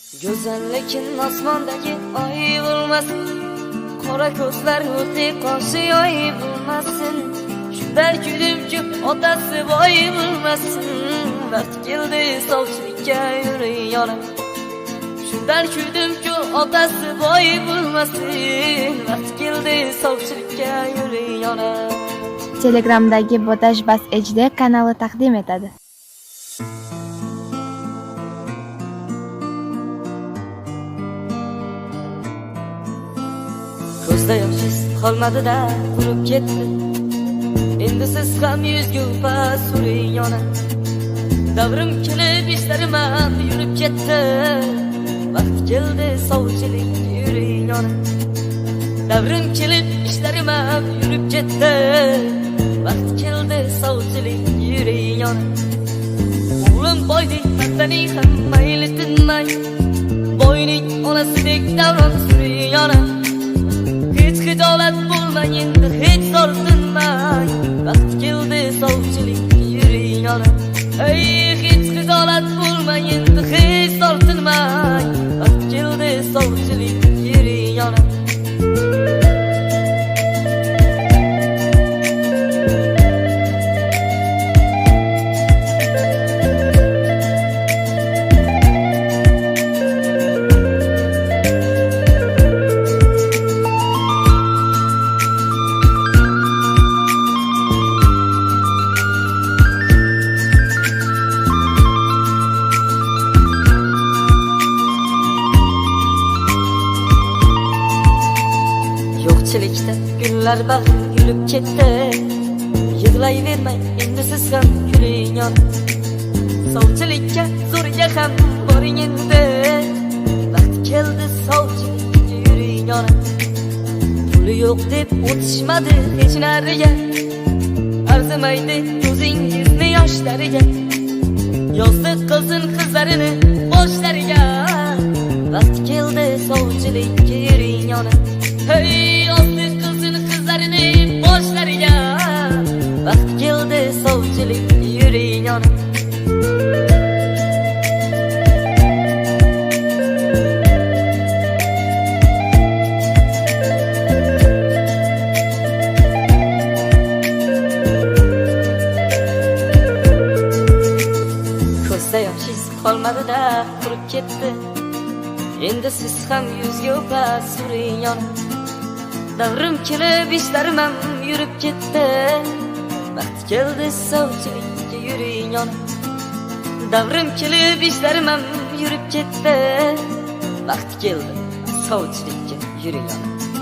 Go'zallikin osmondagi oy bo'lmasin, qora ko'zlar o'ti qoshi oy bo'lmasin. Shunday kulimki otasi boy bo'lmasin, vaqt keldi sovchilikka yuring yonib. Shunday kulimki otasi boy bo'lmasin, vaqt keldi sovchilikka yuring yonib. Telegramdagi Botash Bas HD kanali taqdim etadi. Ko'zda yoshingiz qolmadi-da, qurib ketdi. Endi siz ham yuzga pas suring yona. Davrim kelib ishlarim ham yurib ketdi. Vaqt keldi sovchilik yuring yona. Davrim kelib ishlarim ham yurib ketdi. Vaqt keldi sovchilik yuring yona. O'g'lim boyning vatanining ham mayli tinmay, boyning onasidek davron suring yona. Hijolat bo'lmay endi hech tortinmay, vaqt keldi sovchilik yuring yona. Ey hech hijolat bo'lmay endi hech tortinmay, vaqt keldi sovchilik yuring yona. Yo'qchilikda gullar bag'ri gulib ketdi. Yig'layvermang endi siz ham kuling yona. Sovchilikka zo'rga ham boring endi. Vaqt keldi sovchilikka yuring yona. Puli yo'q deb o'tishmadi hech nariga. Arzimaydi ko'zingizni yoshlariga. Yozdi qilsin qizlarini boshlariga. Vaqt keldi sovchilikka yuring yona. Hey, yozdi qilsin qizlarini boshlariga. Vaqt keldi sovchilik yuring yona. Ko'zda yoshingiz qolmadi-da, qurib ketdi. Endi siz ham yuzga pas suring yona. Davrim kelib ishlarim ham yurib ketdi. Vaqt keldi sovchilikka yuring yona. Davrim kelib ishlarim ham yurib ketdi. Vaqt keldi sovchilikka yuring yona.